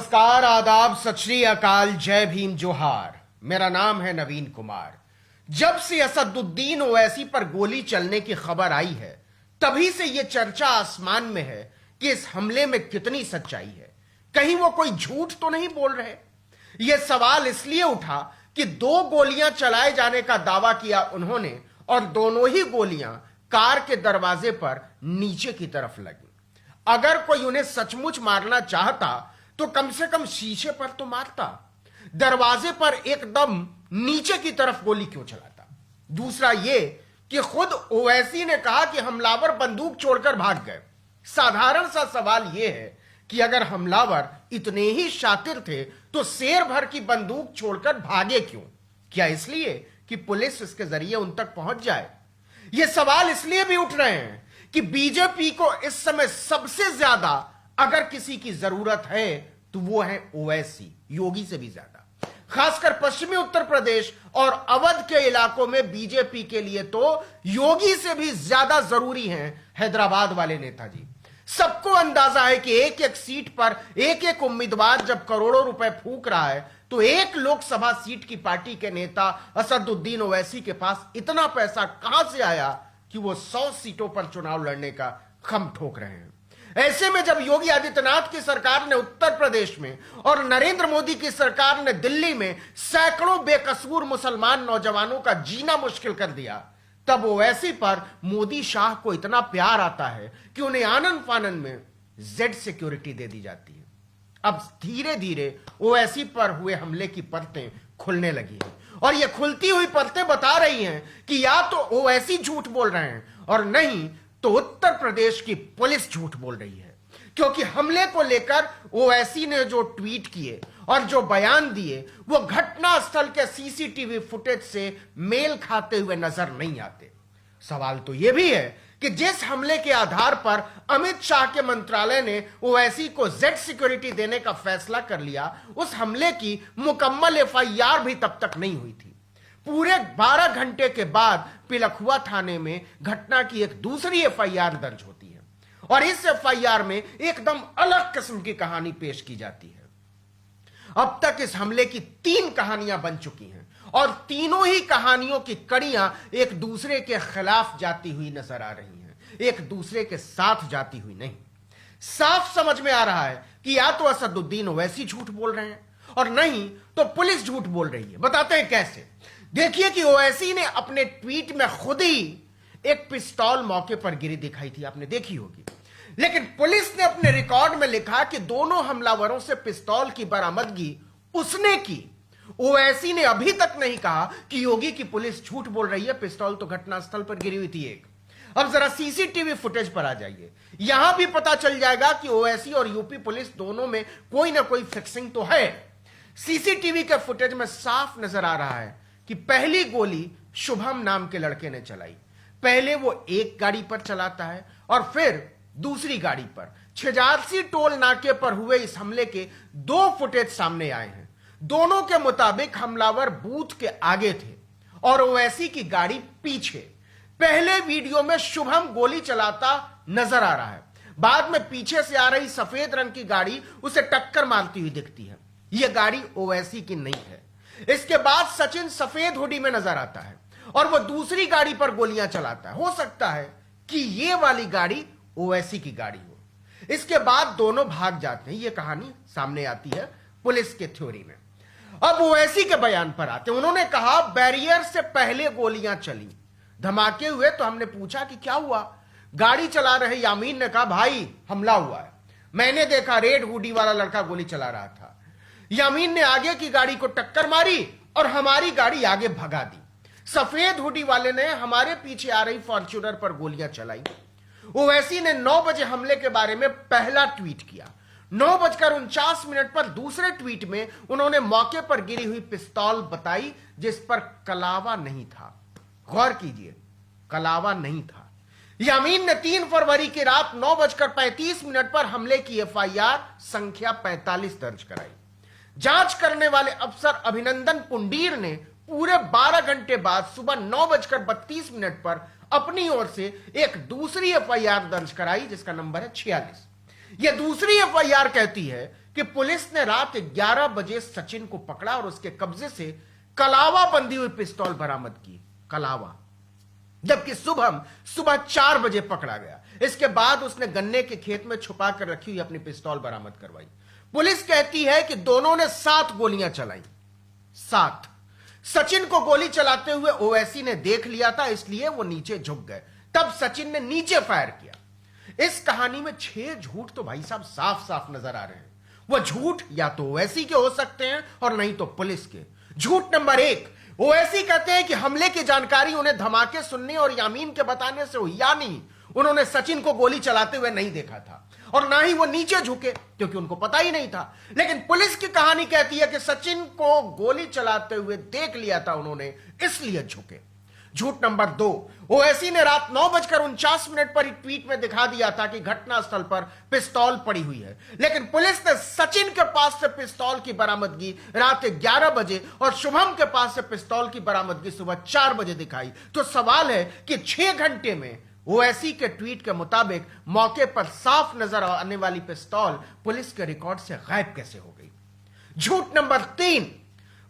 नमस्कार, आदाब, सत श्री अकाल, जय भीम, जोहार। मेरा नाम है नवीन कुमार। जब से असदुद्दीन ओवैसी पर गोली चलने की खबर आई है, तभी से यह चर्चा आसमान में है कि इस हमले में कितनी सच्चाई है। कहीं वो कोई झूठ तो नहीं बोल रहे। यह सवाल इसलिए उठा कि 2 गोलियां चलाए जाने का दावा किया उन्होंने, और दोनों ही गोलियां कार के दरवाजे पर नीचे की तरफ लगी। अगर कोई उन्हें सचमुच मारना चाहता तो कम से कम शीशे पर तो मारता, दरवाजे पर एकदम नीचे की तरफ गोली क्यों चलाता। दूसरा यह कि खुद ओवैसी ने कहा कि हमलावर बंदूक छोड़कर भाग गए। साधारण सा सवाल यह है कि अगर हमलावर इतने ही शातिर थे तो शेर भर की बंदूक छोड़कर भागे क्यों? क्या इसलिए कि पुलिस इसके जरिए उन तक पहुंच जाए? ये सवाल इसलिए भी उठ रहे हैं कि बीजेपी को इस समय सबसे ज्यादा अगर किसी की जरूरत है तो वो है ओवैसी, योगी से भी ज्यादा। खासकर पश्चिमी उत्तर प्रदेश और अवध के इलाकों में बीजेपी के लिए तो योगी से भी ज्यादा जरूरी हैं हैदराबाद वाले नेताजी। सबको अंदाजा है कि एक एक सीट पर एक एक उम्मीदवार जब करोड़ों रुपए फूंक रहा है तो एक लोकसभा सीट की पार्टी के नेता असदुद्दीन ओवैसी के पास इतना पैसा कहां से आया कि वो 100 सीटों पर चुनाव लड़ने का खम ठोक रहे हैं। ऐसे में जब योगी आदित्यनाथ की सरकार ने उत्तर प्रदेश में और नरेंद्र मोदी की सरकार ने दिल्ली में सैकड़ों बेकसूर मुसलमान नौजवानों का जीना मुश्किल कर दिया, तब ओवैसी पर मोदी शाह को इतना प्यार आता है कि उन्हें आनंद फानन में जेड सिक्योरिटी दे दी जाती है। अब धीरे धीरे ओवैसी पर हुए हमले की परतें खुलने लगी हैं, और ये खुलती हुई परतें बता रही हैं कि या तो ओवैसी झूठ बोल रहे हैं और नहीं तो उत्तर प्रदेश की पुलिस झूठ बोल रही है। क्योंकि हमले को लेकर ओवैसी ने जो ट्वीट किए और जो बयान दिए वो घटनास्थल के सीसीटीवी फुटेज से मेल खाते हुए नजर नहीं आते। सवाल तो यह भी है कि जिस हमले के आधार पर अमित शाह के मंत्रालय ने ओवैसी को जेड सिक्योरिटी देने का फैसला कर लिया, उस हमले की मुकम्मल एफआईआर भी तब तक नहीं हुई थी। पूरे 12 घंटे के बाद पिलखुआ थाने में घटना की एक दूसरी एफआईआर दर्ज होती है, और इस एफआईआर में एकदम अलग किस्म की कहानी पेश की जाती है। अब तक इस हमले की 3 कहानियां बन चुकी हैं, और तीनों ही कहानियों की कड़ियां एक दूसरे के खिलाफ जाती हुई नजर आ रही हैं, एक दूसरे के साथ जाती हुई नहीं। साफ समझ में आ रहा है कि या तो असदुद्दीन ओवैसी झूठ बोल रहे हैं और नहीं तो पुलिस झूठ बोल रही है। बताते हैं कैसे। देखिए कि ओवैसी ने अपने ट्वीट में खुद ही एक पिस्तौल मौके पर गिरी दिखाई थी, आपने देखी होगी, लेकिन पुलिस ने अपने रिकॉर्ड में लिखा कि दोनों हमलावरों से पिस्तौल की बरामदगी उसने की। ओवैसी ने अभी तक नहीं कहा कि योगी की पुलिस झूठ बोल रही है, पिस्तौल तो घटनास्थल पर गिरी हुई थी एक। अब जरा सीसीटीवी फुटेज पर आ जाइए, यहां भी पता चल जाएगा कि ओवैसी और यूपी पुलिस दोनों में कोई ना कोई फिक्सिंग तो है। सीसीटीवी के फुटेज में साफ नजर आ रहा है कि पहली गोली शुभम नाम के लड़के ने चलाई। पहले वो एक गाड़ी पर चलाता है और फिर दूसरी गाड़ी पर। छिजारसी टोल नाके पर हुए इस हमले के 2 फुटेज सामने आए हैं। दोनों के मुताबिक हमलावर बूथ के आगे थे और ओवैसी की गाड़ी पीछे। पहले वीडियो में शुभम गोली चलाता नजर आ रहा है, बाद में पीछे से आ रही सफेद रंग की गाड़ी उसे टक्कर मारती हुई दिखती है। यह गाड़ी ओवैसी की नहीं है। इसके बाद सचिन सफेद हुडी में नजर आता है और वह दूसरी गाड़ी पर गोलियां चलाता है। हो सकता है कि यह वाली गाड़ी ओवैसी की गाड़ी हो। इसके बाद दोनों भाग जाते हैं। यह कहानी सामने आती है पुलिस के थ्योरी में। अब ओवैसी के बयान पर आते हैं। उन्होंने कहा बैरियर से पहले गोलियां चली, धमाके हुए तो हमने पूछा कि क्या हुआ। गाड़ी चला रहे यामीन ने कहा भाई हमला हुआ है, मैंने देखा रेड हुडी वाला लड़का गोली चला रहा था। यामीन ने आगे की गाड़ी को टक्कर मारी और हमारी गाड़ी आगे भगा दी। सफेद हुडी वाले ने हमारे पीछे आ रही फॉर्च्यूनर पर गोलियां चलाई। ओवैसी ने 9 बजे हमले के बारे में पहला ट्वीट किया। 9:49 पर दूसरे ट्वीट में उन्होंने मौके पर गिरी हुई पिस्तौल बताई जिस पर कलावा नहीं था। गौर कीजिए, कलावा नहीं था। यामीन ने 3 फरवरी की रात 9:35 पर हमले की एफआईआर संख्या 45 दर्ज कराई। जांच करने वाले अफसर अभिनंदन पुंडीर ने पूरे 12 घंटे बाद सुबह 9:32 पर अपनी ओर से एक दूसरी एफआईआर दर्ज कराई जिसका नंबर है 46। यह दूसरी एफआईआर कहती है कि पुलिस ने रात 11 बजे सचिन को पकड़ा और उसके कब्जे से कलावा बंधी हुई पिस्तौल बरामद की। कलावा। जबकि सुबह 4 बजे पकड़ा गया। इसके बाद उसने गन्ने के खेत में छुपा कर रखी हुई अपनी पिस्तौल बरामद करवाई। पुलिस कहती है कि दोनों ने 7 गोलियां चलाई। 7। सचिन को गोली चलाते हुए ओवैसी ने देख लिया था, इसलिए वो नीचे झुक गए। तब सचिन ने नीचे फायर किया। इस कहानी में 6 झूठ तो भाई साहब साफ साफ नजर आ रहे हैं। वो झूठ या तो ओवैसी के हो सकते हैं और नहीं तो पुलिस के। झूठ नंबर 1, ओवैसी कहते हैं कि हमले की जानकारी उन्हें धमाके सुनने और यामीन के बताने से हुई, यानी उन्होंने सचिन को गोली चलाते हुए नहीं देखा था और ना ही वो नीचे झुके क्योंकि उनको पता ही नहीं था। लेकिन पुलिस की कहानी कहती है कि सचिन को गोली चलाते हुए देख लिया था उन्होंने, इसलिए झुके। झूठ नंबर 2, ओवैसी ने रात 9:49 पर एक ट्वीट में दिखा दिया था कि घटनास्थल पर पिस्तौल पड़ी हुई है, लेकिन पुलिस ने सचिन के पास से पिस्तौल की बरामदगी रात 11 बजे और शुभम के पास से पिस्तौल की बरामदगी सुबह 4 बजे दिखाई। तो सवाल है कि 6 घंटे में ओवैसी के ट्वीट के मुताबिक मौके पर साफ नजर आने वाली पिस्तौल पुलिस के रिकॉर्ड से गायब कैसे हो गई। झूठ नंबर 3,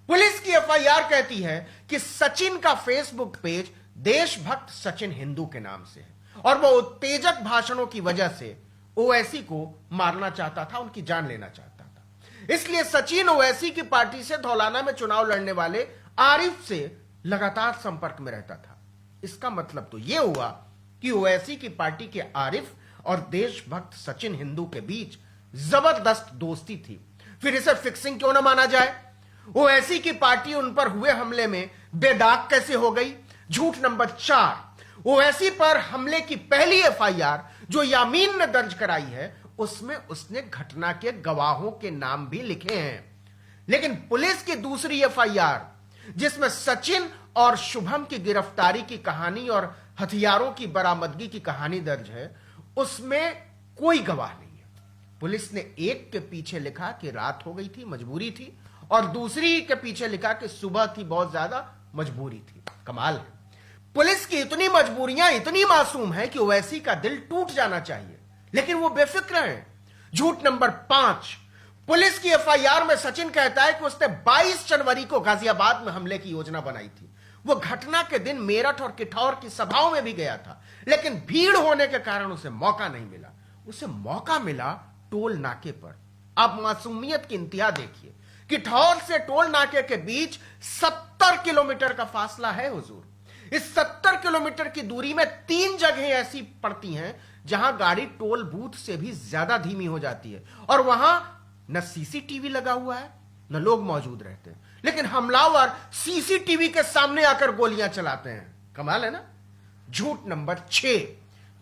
पुलिस की एफआईआर कहती है कि सचिन का फेसबुक पेज देशभक्त सचिन हिंदू के नाम से है और वह उत्तेजक भाषणों की वजह से ओवैसी को मारना चाहता था, उनकी जान लेना चाहता था। इसलिए सचिन ओवैसी की पार्टी से धौलाना में चुनाव लड़ने वाले आरिफ से लगातार संपर्क में रहता था। इसका मतलब तो यह हुआ कि ओवैसी की पार्टी के आरिफ और देशभक्त सचिन हिंदू के बीच जबरदस्त दोस्ती थी। फिर इसे फिक्सिंग क्यों ना माना जाए? ओवैसी की पार्टी उन पर हुए हमले में बेदाग कैसे हो गई? झूठ नंबर 4, ओवैसी पर हमले की पहली एफआईआर जो यामीन ने दर्ज कराई है उसमें उसने घटना के गवाहों के नाम भी लिखे हैं। लेकिन पुलिस की दूसरी एफआईआर जिसमें सचिन और शुभम की गिरफ्तारी की कहानी और हथियारों की बरामदगी की कहानी दर्ज है, उसमें कोई गवाह नहीं है। पुलिस ने एक के पीछे लिखा कि रात हो गई थी, मजबूरी थी, और दूसरी के पीछे लिखा कि सुबह थी, बहुत ज्यादा मजबूरी थी। कमाल है। पुलिस की इतनी मजबूरियां इतनी मासूम है कि ओवैसी का दिल टूट जाना चाहिए, लेकिन वो बेफिक्र है। झूठ नंबर 5, पुलिस की एफआईआर में सचिन कहता है कि उसने 22 जनवरी को गाजियाबाद में हमले की योजना बनाई थी। वो घटना के दिन मेरठ और किठौर की सभाओं में भी गया था, लेकिन भीड़ होने के कारण उसे मौका नहीं मिला। उसे मौका मिला टोल नाके पर। आप मासूमियत की इंतहा देखिए। किठौर से टोल नाके के बीच 70 किलोमीटर का फासला है हुजूर। इस 70 किलोमीटर की दूरी में 3 जगहें ऐसी पड़ती हैं जहां गाड़ी टोल बूथ से भी ज्यादा धीमी हो जाती है और वहां न सीसीटीवी लगा हुआ है न लोग मौजूद रहते हैं, लेकिन हमलावर सीसीटीवी के सामने आकर गोलियां चलाते हैं। कमाल है ना। झूठ नंबर 6,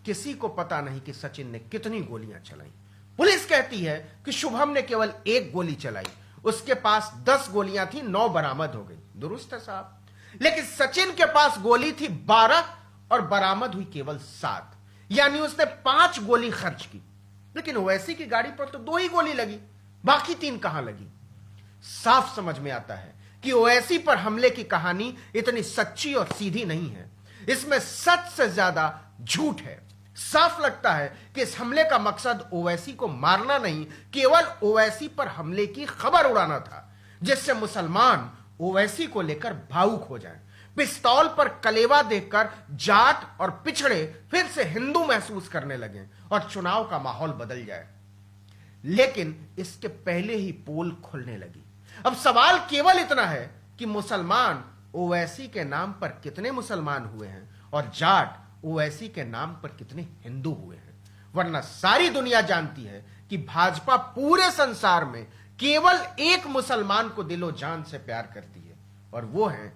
किसी को पता नहीं कि सचिन ने कितनी गोलियां चलाई। पुलिस कहती है कि शुभम ने केवल 1 गोली चलाई, उसके पास 10 गोलियां थी, 9 बरामद हो गई। दुरुस्त है साहब। लेकिन सचिन के पास गोली थी 12 और बरामद हुई केवल 7, यानी उसने 5 गोली खर्च की। लेकिन ओवैसी की गाड़ी पर तो 2 ही गोली लगी, बाकी 3 कहां लगी? साफ समझ में आता है कि ओवैसी पर हमले की कहानी इतनी सच्ची और सीधी नहीं है। इसमें सच से ज्यादा झूठ है। साफ लगता है कि इस हमले का मकसद ओवैसी को मारना नहीं, केवल ओवैसी पर हमले की खबर उड़ाना था, जिससे मुसलमान ओवैसी को लेकर भावुक हो जाएं, पिस्तौल पर कलेवा देखकर जाट और पिछड़े फिर से हिंदू महसूस करने लगें और चुनाव का माहौल बदल जाए। लेकिन इसके पहले ही पोल खुलने लगी। अब सवाल केवल इतना है कि मुसलमान ओवैसी के नाम पर कितने मुसलमान हुए हैं और जाट ओवैसी के नाम पर कितने हिंदू हुए हैं। वरना सारी दुनिया जानती है कि भाजपा पूरे संसार में केवल एक मुसलमान को दिलो जान से प्यार करती है और वो है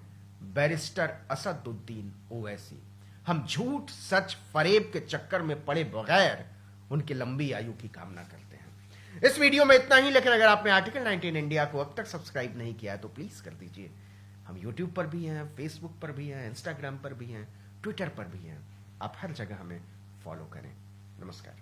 बैरिस्टर असदुद्दीन ओवैसी। हम झूठ सच फरेब के चक्कर में पड़े बगैर उनकी लंबी आयु की कामना करते हैं। इस वीडियो में इतना ही, लेकिन अगर आपने आर्टिकल 19 इंडिया को अब तक सब्सक्राइब नहीं किया है तो प्लीज कर दीजिए। हम यूट्यूब पर भी हैं, फेसबुक पर भी हैं, इंस्टाग्राम पर भी हैं, ट्विटर पर भी हैं। आप हर जगह हमें फॉलो करें। नमस्कार।